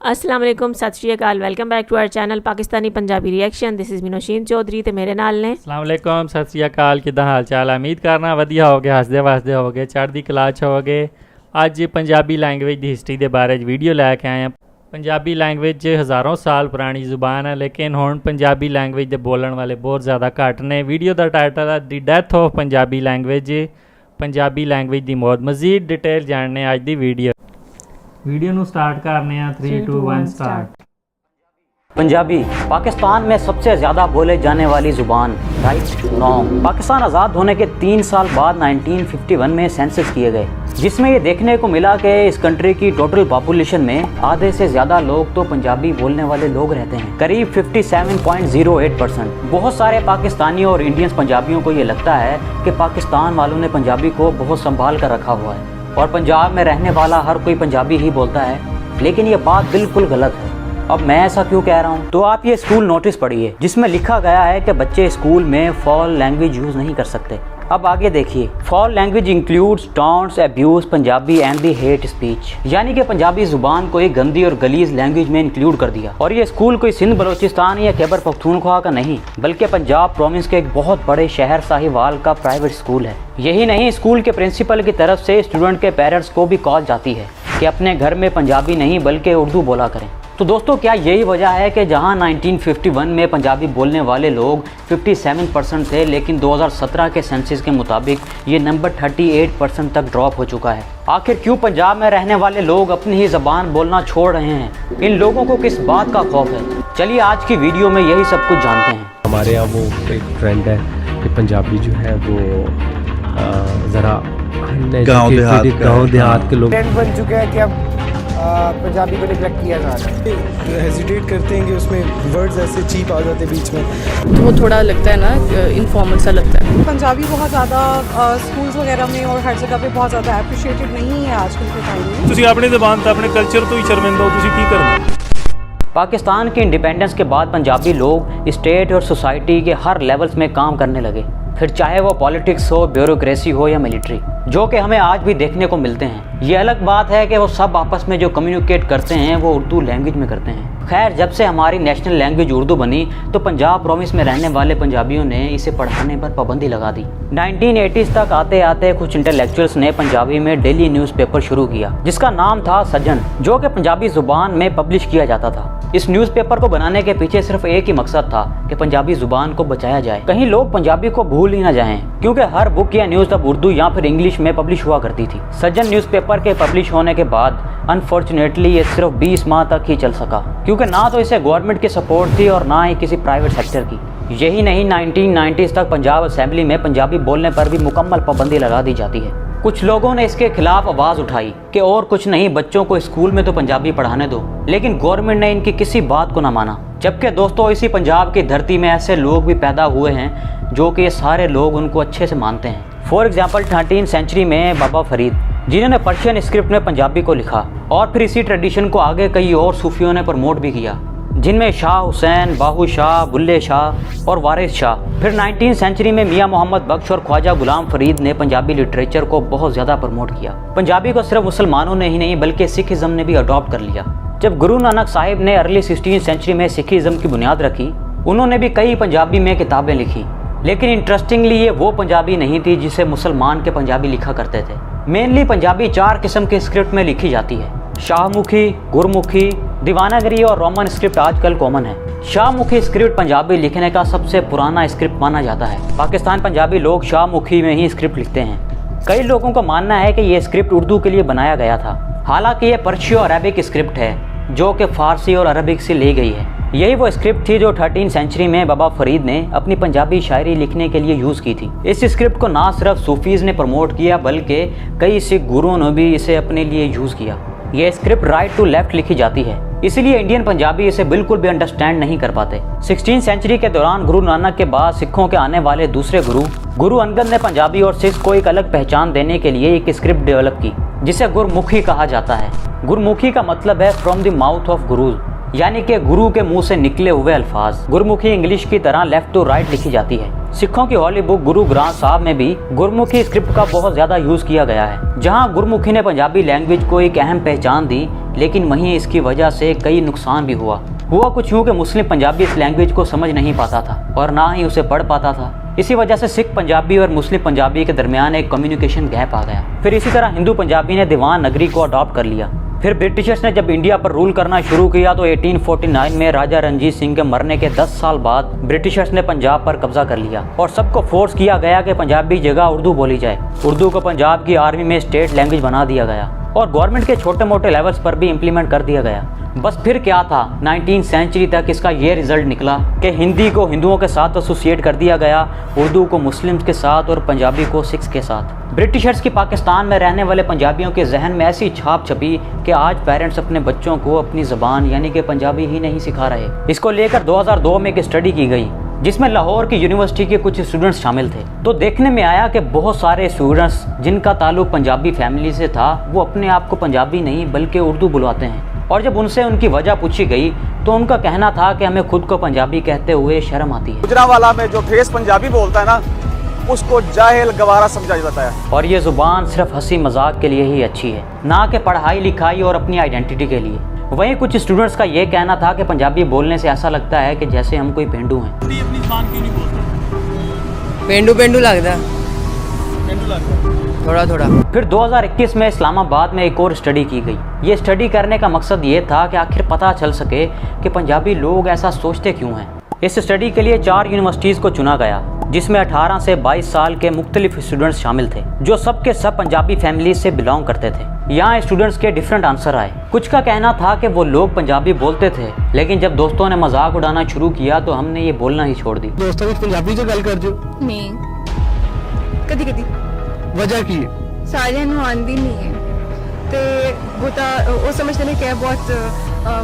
अस्सलाम वालेकुम, सत श्री अकाल। Welcome back to our channel Pakistani Punjabi reaction. This is मिनोशीन चौधरी ते मेरे नाल ने। अस्सलाम वालेकुम, सत श्री अकाल। किदा हाल चाल? उम्मीद करना वधिया होगे, हसदे वसदे होगे, चढ़दी कला च होगे। अज पंजाबी लैंग्वेज की हिस्टरी के बारे वीडियो लैके आए हैं। पंजाबी लैंग्वेज हज़ारों साल पुरानी जुबान है, लेकिन हुण पंजाबी लैंग्वेज के बोलने वाले बहुत ज़्यादा घट ने। वीडियो का टाइटल है the death of Punjabi language, Punjabi language की मौत। मजीद डिटेल जानने अज की वीडियो नू स्टार्ट करने 3 2 1 स्टार्ट। पंजाबी पाकिस्तान में सबसे ज़्यादा बोले जाने वाली ज़ुबान। राइट? नो। पाकिस्तान आज़ाद होने के 3 साल बाद 1951 में सेंसस किए गए, जिसमें ये देखने को मिला कि इस कंट्री की टोटल पॉपुलेशन में आधे से ज़्यादा लोग तो पंजाबी बोलने वाले लोग रहते हैं, करीब 57.08%। बहुत सारे पाकिस्तानी और इंडियंस पंजाबियों को ये लगता है कि पाकिस्तान वालों ने पंजाबी को बहुत संभाल कर रखा हुआ है और पंजाब में रहने वाला हर कोई पंजाबी ही बोलता है, लेकिन ये बात बिल्कुल गलत है। अब मैं ऐसा क्यों कह रहा हूँ? तो आप ये स्कूल नोटिस पढ़िए, जिसमें लिखा गया है कि बच्चे स्कूल में फॉल लैंग्वेज यूज़ नहीं कर सकते। अब आगे देखिए, fall language includes taunts, abuse Punjabi and the hate speech, यानी कि पंजाबी जुबान को एक गंदी और गलीज लैंग्वेज में इंक्लूड कर दिया। और ये स्कूल कोई सिंध बलोचिस्तान या खैबर पख्तूनख्वा का नहीं, बल्कि पंजाब प्रोविंस के एक बहुत बड़े शहर साहिवाल का प्राइवेट स्कूल है। यही नहीं, स्कूल के प्रिंसिपल की तरफ से स्टूडेंट के पेरेंट्स को भी कॉल जाती है कि अपने घर में पंजाबी नहीं बल्कि उर्दू बोला करें। तो दोस्तों, क्या यही वजह है कि जहां 1951 में पंजाबी बोलने वाले लोग 57% थे, लेकिन 2017 के सेंसस के मुताबिक ये नंबर 38% तक ड्रॉप हो चुका है? आखिर क्यों पंजाब में रहने वाले लोग अपनी ही ज़बान बोलना छोड़ रहे हैं? इन लोगों को किस बात का खौफ है? चलिए आज की वीडियो में यही सब कुछ जानते हैं। हमारे यहाँ वो एक ट्रेंड है कि पंजाबी जो है वो ज़रा गाँव देहात के लोग ट्रेंड बन चुका है कि अब पंजाबी को निगलेक्ट किया जा रहा है। हेजिटेट करते हैं कि उसमें वर्ड्स ऐसे चीप आ जाते बीच में, तो वो थोड़ा लगता है ना, इनफॉर्मल सा लगता है। पंजाबी बहुत ज़्यादा स्कूल्स वगैरह में और हर जगह पे बहुत ज़्यादा अप्रिशिएटेड नहीं है आजकल के टाइम में। ਤੁਸੀਂ ਆਪਣੀ ਜ਼ਬਾਨ ਤੇ ਆਪਣੇ ਕਲਚਰ ਤੋਂ ਹੀ ਸ਼ਰਮਿੰਦਾ ਹੋ, ਤੁਸੀਂ ਕੀ करना? पाकिस्तान के इंडिपेंडेंस के बाद पंजाबी लोग स्टेट और सोसाइटी के हर लेवल्स में काम करने लगे, फिर चाहे वो पॉलिटिक्स हो, ब्यूरोक्रेसी हो या मिलिट्री, जो कि हमें आज भी देखने को मिलते हैं। ये अलग बात है कि वो सब आपस में जो कम्युनिकेट करते हैं वो उर्दू लैंग्वेज में करते हैं। खैर, जब से हमारी नेशनल लैंग्वेज उर्दू बनी तो पंजाब प्रोविंस में रहने वाले पंजाबियों ने इसे पढ़ाने पर पाबंदी लगा दी। 1980s तक आते आते कुछ इंटेलेक्चुअल्स ने पंजाबी में डेली न्यूज़पेपर शुरू किया, जिसका नाम था सजन, जो कि पंजाबी जुबान में पब्लिश किया जाता था। इस न्यूज़पेपर को बनाने के पीछे सिर्फ एक ही मकसद था कि पंजाबी जुबान को बचाया जाए, कहीं लोग पंजाबी को भूल ही ना जाएं, क्योंकि हर बुक या न्यूज़ तब उर्दू या फिर इंग्लिश में पब्लिश हुआ करती थी। सजन न्यूज़पेपर के पब्लिश होने के बाद अनफॉर्चुनेटली ये सिर्फ 20 माह तक ही चल सका, क्योंकि ना तो इसे गवर्नमेंट की सपोर्ट थी और ना ही किसी प्राइवेट सेक्टर की। यही नहीं, 1990s तक पंजाब असेंबली में पंजाबी बोलने पर भी मुकम्मल पाबंदी लगा दी जाती है। कुछ लोगों ने इसके खिलाफ आवाज़ उठाई कि और कुछ नहीं, बच्चों को स्कूल में तो पंजाबी पढ़ाने दो, लेकिन गवर्नमेंट ने इनकी किसी बात को ना माना। जबकि दोस्तों, इसी पंजाब की धरती में ऐसे लोग भी पैदा हुए हैं जो कि ये सारे लोग उनको अच्छे से मानते हैं। फॉर एग्जाम्पल 13वीं सेंचुरी में बाबा फरीद, जिन्होंने पर्शियन स्क्रिप्ट में पंजाबी को लिखा, और फिर इसी ट्रेडिशन को आगे कई और सूफियों ने प्रमोट भी किया, जिनमें शाह हुसैन, बाहू शाह, बुल्ले शाह और वारिस शाह। फिर 19वीं सेंचुरी में मियाँ मोहम्मद बख्श और ख्वाजा गुलाम फरीद ने पंजाबी लिटरेचर को बहुत ज़्यादा प्रमोट किया। पंजाबी को सिर्फ मुसलमानों ने ही नहीं बल्कि सिखिज़म ने भी अडॉप्ट कर लिया। जब गुरु नानक साहिब ने अर्ली 16वीं सेंचुरी में सिखिज़म की बुनियाद रखी, उन्होंने भी कई पंजाबी में किताबें लिखी, लेकिन इंटरेस्टिंगली ये वो पंजाबी नहीं थी जिसे मुसलमान के पंजाबी लिखा करते थे। मेनली पंजाबी 4 किस्म के स्क्रिप्ट में लिखी जाती है: शाहमुखी, गुरमुखी, दीवानागरी और रोमन स्क्रिप्ट आजकल कॉमन है। शाहमुखी स्क्रिप्ट पंजाबी लिखने का सबसे पुराना स्क्रिप्ट माना जाता है। पाकिस्तान पंजाबी लोग शाहमुखी में ही स्क्रिप्ट लिखते हैं। कई लोगों का मानना है कि ये स्क्रिप्ट उर्दू के लिए बनाया गया था, हालांकि ये पर्शियो अरबिक स्क्रिप्ट है जो कि फारसी और अरबिक से ली गई है। यही वो स्क्रिप्ट थी जो 13वीं सेंचुरी में बाबा फरीद ने अपनी पंजाबी शायरी लिखने के लिए यूज़ की थी। इस स्क्रिप्ट को ना सिर्फ सूफीज़ ने प्रमोट किया बल्कि कई सिख गुरुओं ने भी इसे अपने लिए यूज़ किया। यह स्क्रिप्ट राइट टू लेफ्ट लिखी जाती है, इसलिए इंडियन पंजाबी इसे बिल्कुल भी अंडरस्टैंड नहीं कर पाते। 16वीं सेंचुरी के दौरान गुरु नानक के बाद सिखों के आने वाले दूसरे गुरु अंगद ने पंजाबी और सिख को एक अलग पहचान देने के लिए एक स्क्रिप्ट डेवलप की, जिसे गुरमुखी कहा जाता है। गुरमुखी का मतलब है from the mouth of gurus, यानी कि गुरु के मुंह से निकले हुए अल्फाज। गुरमुखी इंग्लिश की तरह लेफ्ट टू राइट लिखी जाती है। सिखों की हॉली बुक गुरु ग्रंथ साहब में भी गुरमुखी स्क्रिप्ट का बहुत ज्यादा यूज किया गया है। जहां गुरमुखी ने पंजाबी लैंग्वेज को एक अहम पहचान दी, लेकिन वहीं इसकी वजह से कई नुकसान भी हुआ कुछ यूँ कि मुस्लिम पंजाबी इस लैंग्वेज को समझ नहीं पाता था और ना ही उसे पढ़ पाता था। इसी वजह से सिख पंजाबी और मुस्लिम पंजाबी के दरमियान एक कम्युनिकेशन गैप आ गया। फिर इसी तरह हिंदू पंजाबी ने दीवान नगरी को अडॉप्ट कर लिया। फिर ब्रिटिशर्स ने जब इंडिया पर रूल करना शुरू किया तो 1849 में राजा रणजीत सिंह के मरने के 10 साल बाद ब्रिटिशर्स ने पंजाब पर कब्जा कर लिया और सबको फोर्स किया गया कि पंजाबी जगह उर्दू बोली जाए। उर्दू को पंजाब की आर्मी में स्टेट लैंग्वेज बना दिया गया और गवर्नमेंट के छोटे मोटे लेवल्स पर भी इम्प्लीमेंट कर दिया गया। बस फिर क्या था, 19th सेंचुरी तक इसका ये रिजल्ट निकला कि हिंदी को हिंदुओं के साथ एसोसिएट कर दिया गया, उर्दू को मुस्लिम्स के साथ और पंजाबी को सिख्स के साथ। ब्रिटिशर्स की पाकिस्तान में रहने वाले पंजाबियों के जहन में ऐसी छाप छपी कि आज पेरेंट्स अपने बच्चों को अपनी ज़बान यानी कि पंजाबी ही नहीं सिखा रहे। इसको लेकर 2002 में एक स्टडी की गई जिसमें लाहौर की यूनिवर्सिटी के कुछ स्टूडेंट्स शामिल थे। तो देखने में आया कि बहुत सारे स्टूडेंट्स जिनका ताल्लुक पंजाबी फैमिली से था वो अपने आप को पंजाबी नहीं बल्कि उर्दू बुलवाते हैं। और जब उनसे उनकी वजह पूछी गई तो उनका कहना था कि हमें खुद को पंजाबी कहते हुए शर्म आती है। गुजरांवाला में जो फेस पंजाबी बोलता है ना, उसको जाहिल गवारा समझा जाता है। और ये ज़ुबान सिर्फ हंसी मजाक के लिए ही अच्छी है, ना कि पढ़ाई लिखाई और अपनी आइडेंटिटी के लिए। वहीं कुछ स्टूडेंट्स का ये कहना था कि पंजाबी बोलने से ऐसा लगता है कि जैसे हम कोई पेंडू हैं। अपनी ज़बान क्यों नहीं बोलते? पेंडू लगता है, थोड़ा थोड़ा। फिर 2021 में इस्लामाबाद में एक और स्टडी की गई। ये स्टडी करने का मकसद ये था कि आखिर पता चल सके कि पंजाबी लोग ऐसा सोचते क्यों हैं। इस स्टडी के लिए 4 यूनिवर्सिटीज़ को चुना गया जिसमें 18 से 22 साल के मुख्तलिफ स्टूडेंट्स शामिल थे जो सब के सब पंजाबी फैमिली से बिलोंग करते थे। यहाँ स्टूडेंट्स के डिफरेंट आंसर आए। कुछ का कहना था कि वो लोग पंजाबी बोलते थे लेकिन जब दोस्तों ने मजाक उड़ाना शुरू किया तो हमने ये बोलना ही छोड़ दी। दोस्तों में पंजाबी जो गल कर जो नहीं, कदी कदी वजह की सारियां ਨੂੰ ਆਂਦੀ नहीं है ਤੇ वो ਤਾਂ ਉਹ समझते ਨੇ कि बहुत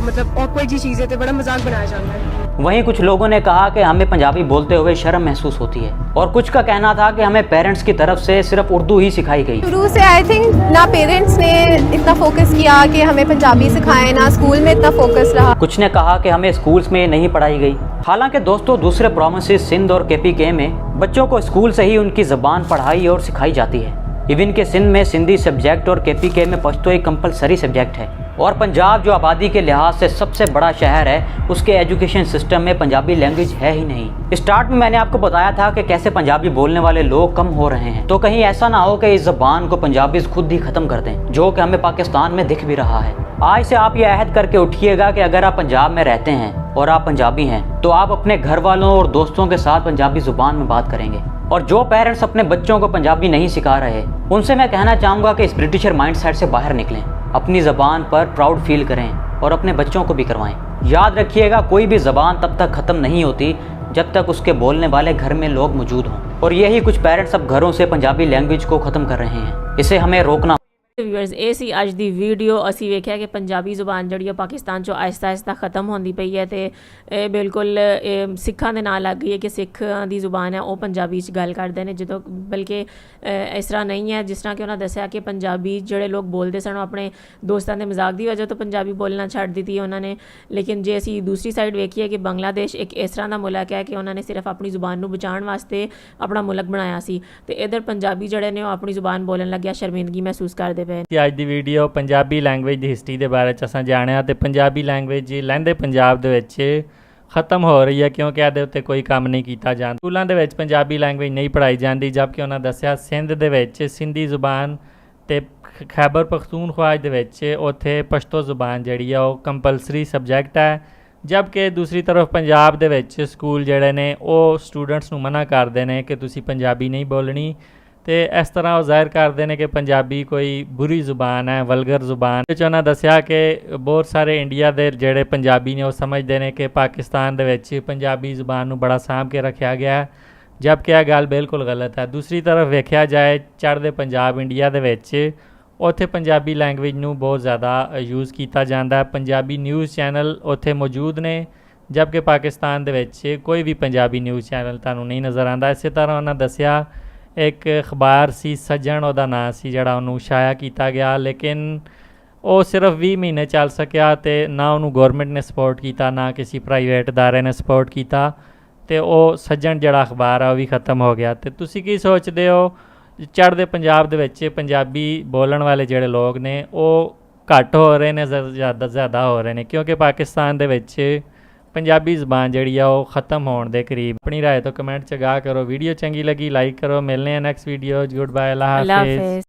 मतलब ऑकवर्ड जी चीज़ है तो बड़ा मजाक बनाया जाता है। वहीं कुछ लोगों ने कहा कि हमें पंजाबी बोलते हुए शर्म महसूस होती है और कुछ का कहना था कि हमें पेरेंट्स की तरफ से सिर्फ उर्दू ही सिखाई गई। शुरू से आई थिंक ना पेरेंट्स ने इतना फोकस किया कि हमें पंजाबी सिखाएं, ना स्कूल में इतना फोकस रहा। कुछ ने कहा कि हमें स्कूल्स में नहीं पढ़ाई गई। हालांकि दोस्तों दूसरे प्रोविंसेस सिंध और KPK में बच्चों को स्कूल से ही उनकी ज़बान पढ़ाई और सिखाई जाती है। इवन के सिंध में सिंधी सब्जेक्ट और KPK में पश्तो एक कंपलसरी सब्जेक्ट है। और पंजाब जो आबादी के लिहाज से सबसे बड़ा शहर है उसके एजुकेशन सिस्टम में पंजाबी लैंग्वेज है ही नहीं। स्टार्ट में मैंने आपको बताया था कि कैसे पंजाबी बोलने वाले लोग कम हो रहे हैं, तो कहीं ऐसा ना हो कि इस ज़बान को पंजाबी खुद ही ख़त्म कर दें, जो कि हमें पाकिस्तान में दिख भी रहा है। आज से आप ये अहद करके उठिएगा कि अगर आप पंजाब में रहते हैं और आप पंजाबी हैं तो आप अपने घर वालों और दोस्तों के साथ पंजाबी ज़ुबान में बात करेंगे। और जो पेरेंट्स अपने बच्चों को पंजाबी नहीं सिखा रहे उनसे मैं कहना चाहूँगा कि इस ब्रिटिशर माइंडसेट से बाहर निकलें, अपनी ज़बान पर प्राउड फील करें और अपने बच्चों को भी करवाएं। याद रखिएगा कोई भी ज़बान तब तक ख़त्म नहीं होती जब तक उसके बोलने वाले घर में लोग मौजूद हों। और यही कुछ पेरेंट्स अब घरों से पंजाबी लैंग्वेज को ख़त्म कर रहे हैं, इसे हमें रोकना। व्यूअर्स ਇਹ ਸੀ ਅੱਜ ਦੀ ਵੀਡੀਓ। ਅਸੀਂ ਵੇਖਿਆ ਕਿ ਪੰਜਾਬੀ ਜ਼ੁਬਾਨ ਜਿਹੜੀ ਆ ਪਾਕਿਸਤਾਨ 'ਚੋਂ ਆਹਿਸਤਾ ਆਹਿਸਤਾ ਖਤਮ ਹੁੰਦੀ ਪਈ ਹੈ ਤੇ ਇਹ ਬਿਲਕੁਲ ਸਿੱਖਾਂ ਦੇ ਨਾਲ ਲੱਗ ਗਈ ਹੈ ਕਿ ਸਿੱਖਾਂ ਦੀ ਜ਼ੁਬਾਨ ਹੈ ਉਹ ਪੰਜਾਬੀ 'ਚ ਗੱਲ ਕਰਦੇ ਨੇ, ਜਦੋਂ ਬਲਕਿ ਇਸ ਤਰ੍ਹਾਂ ਨਹੀਂ ਹੈ। ਜਿਸ ਤਰ੍ਹਾਂ ਕਿ ਉਹਨਾਂ ਦੱਸਿਆ ਕਿ ਪੰਜਾਬੀ ਜਿਹੜੇ ਲੋਕ ਬੋਲਦੇ ਸਨ ਉਹ ਆਪਣੇ ਦੋਸਤਾਂ ਦੇ ਮਜ਼ਾਕ ਦੀ ਵਜ੍ਹਾ ਤੋਂ ਪੰਜਾਬੀ ਬੋਲਣਾ ਛੱਡ ਦਿੱਤੀ ਉਹਨਾਂ ਨੇ। ਲੇਕਿਨ ਜੇ ਅਸੀਂ ਦੂਸਰੀ ਸਾਈਡ ਵੇਖੀਏ ਕਿ ਬੰਗਲਾਦੇਸ਼ ਇੱਕ ਇਸ ਤਰ੍ਹਾਂ ਦਾ ਮੁਲਕ ਹੈ ਕਿ ਉਹਨਾਂ ਨੇ ਸਿਰਫ ਆਪਣੀ ਜ਼ੁਬਾਨ ਨੂੰ ਬਚਾਉਣ ਵਾਸਤੇ ਆਪਣਾ ਮੁਲਕ ਬਣਾਇਆ ਸੀ ਤੇ ਇੱਧਰ ਪੰਜਾਬੀ ਜਿਹੜੇ ਨੇ ਉਹ ਆਪਣੀ ਜ਼ੁਬਾਨ ਬੋਲਣ ਲੱਗਿਆ ਸ਼ਰਮਿੰਦਗੀ ਮਹਿਸੂਸ ਕਰਦੇ ਪਏ। ਅੱਜ ਦੀ ਵੀਡੀਓ ਪੰਜਾਬੀ ਲੈਂਗੁਏਜ ਦੀ ਹਿਸਟਰੀ ਦੇ ਬਾਰੇ 'ਚ ਅਸਾਂ ਜਾਣਿਆ ਤੇ ਪੰਜਾਬੀ ਲੈਂਗੁਏਜ ਲਹਿੰਦੇ ਪੰਜਾਬ ਦੇ ਵਿੱਚ ख़त्म हो रही है क्योंकि ਇਹਦੇ ਉੱਤੇ ਕੋਈ ਕੰਮ ਨਹੀਂ ਕੀਤਾ ਜਾਂਦਾ। ਸਕੂਲਾਂ ਦੇ ਵਿੱਚ ਪੰਜਾਬੀ ਲੈਂਗੁਏਜ ਨਹੀਂ ਪੜ੍ਹਾਈ ਜਾਂਦੀ, ਜਦਕਿ ਉਹਨਾਂ ਦੱਸਿਆ ਸਿੰਧ ਦੇ ਵਿੱਚ ਸਿੰਧੀ ਜ਼ੁਬਾਨ ਤੇ ਖੈਬਰ ਪਖਤੂਨਖਵਾ ਦੇ ਵਿੱਚ ਉੱਥੇ ਪਸ਼ਤੋ ਜ਼ੁਬਾਨ ਜਿਹੜੀ ਆ ਉਹ ਕੰਪਲਸਰੀ ਸਬਜੈਕਟ ਹੈ, ਜਦਕਿ ਦੂਸਰੀ ਤਰਫ ਪੰਜਾਬ ਦੇ ਵਿੱਚ ਸਕੂਲ ਜਿਹੜੇ ਨੇ ਉਹ ਸਟੂਡੈਂਟਸ ਨੂੰ ਮਨਾ ਕਰਦੇ ਨੇ ਕਿ ਤੁਸੀਂ ਪੰਜਾਬੀ ਨਹੀਂ ਬੋਲਣੀ ਤੇ ਇਸ ਤਰ੍ਹਾਂ ਉਹ ਜ਼ਾਹਿਰ ਕਰਦੇ ਨੇ ਕਿ ਪੰਜਾਬੀ ਕੋਈ ਬੁਰੀ ਜ਼ੁਬਾਨ ਹੈ, ਵਲਗਰ ਜ਼ੁਬਾਨ। ਵਿੱਚ ਉਹਨਾਂ ਦੱਸਿਆ ਕਿ ਬਹੁਤ ਸਾਰੇ ਇੰਡੀਆ ਦੇ ਜਿਹੜੇ ਪੰਜਾਬੀ ਨੇ ਉਹ ਸਮਝਦੇ ਨੇ ਕਿ ਪਾਕਿਸਤਾਨ ਦੇ ਵਿੱਚ ਪੰਜਾਬੀ ਜ਼ੁਬਾਨ ਨੂੰ ਬੜਾ ਸਾਂਭ ਕੇ ਰੱਖਿਆ ਗਿਆ, ਜਦਕਿ ਇਹ ਗੱਲ ਬਿਲਕੁਲ ਗਲਤ ਹੈ। ਦੂਸਰੀ ਤਰਫ ਵੇਖਿਆ ਜਾਏ ਚੜ੍ਹਦੇ ਪੰਜਾਬ ਇੰਡੀਆ ਦੇ ਵਿੱਚ ਉੱਥੇ ਪੰਜਾਬੀ ਲੈਂਗੁਏਜ ਨੂੰ ਬਹੁਤ ਜ਼ਿਆਦਾ ਯੂਜ਼ ਕੀਤਾ ਜਾਂਦਾ। ਪੰਜਾਬੀ ਨਿਊਜ਼ ਚੈਨਲ ਉੱਥੇ ਮੌਜੂਦ ਨੇ, ਜਦਕਿ ਪਾਕਿਸਤਾਨ ਦੇ ਵਿੱਚ ਕੋਈ ਵੀ ਪੰਜਾਬੀ ਨਿਊਜ਼ ਚੈਨਲ ਤੁਹਾਨੂੰ ਨਹੀਂ ਨਜ਼ਰ ਆਉਂਦਾ। ਇਸੇ ਤਰ੍ਹਾਂ ਉਹਨਾਂ ਦੱਸਿਆ ਇੱਕ ਅਖਬਾਰ ਸੀ ਸੱਜਣ ਉਹਦਾ ਨਾਂ ਸੀ ਜਿਹੜਾ ਉਹਨੂੰ ਸ਼ਾਇਆ ਕੀਤਾ ਗਿਆ, ਲੇਕਿਨ ਉਹ ਸਿਰਫ 20 ਮਹੀਨੇ ਚੱਲ ਸਕਿਆ ਅਤੇ ਨਾ ਉਹਨੂੰ ਗੌਰਮੈਂਟ ਨੇ ਸਪੋਰਟ ਕੀਤਾ ਨਾ ਕਿਸੇ ਪ੍ਰਾਈਵੇਟ ਅਦਾਰੇ ਨੇ ਸਪੋਰਟ ਕੀਤਾ ਅਤੇ ਉਹ ਸੱਜਣ ਜਿਹੜਾ ਅਖਬਾਰ ਆ ਉਹ ਵੀ ਖਤਮ ਹੋ ਗਿਆ। ਅਤੇ ਤੁਸੀਂ ਕੀ ਸੋਚਦੇ ਹੋ ਚੜ੍ਹਦੇ ਪੰਜਾਬ ਦੇ ਵਿੱਚ ਪੰਜਾਬੀ ਬੋਲਣ ਵਾਲੇ ਜਿਹੜੇ ਲੋਕ ਨੇ ਉਹ ਘੱਟ ਹੋ ਰਹੇ ਨੇ ਜ਼ਿਆਦਾ ਹੋ ਰਹੇ ਨੇ, ਕਿਉਂਕਿ ਪਾਕਿਸਤਾਨ ਦੇ ਵਿੱਚ ਪੰਜਾਬੀ ਜ਼ਬਾਨ ਜਿਹੜੀ ਆ ਉਹ ख़त्म ਹੋਣ ਦੇ ਕਰੀਬ। ਆਪਣੀ ਰਾਏ ਤੋਂ ਕਮੈਂਟ 'ਚ ਗਾ ਕਰੋ। ਵੀਡੀਓ ਚੰਗੀ ਲੱਗੀ ਲਾਈਕ ਕਰੋ। ਮਿਲਨੇ ਆ ਨੈਕਸਟ ਵੀਡੀਓ। ਗੁੱਡ ਬਾਏ, ਅੱਲਾ ਹਾਫਿਜ਼।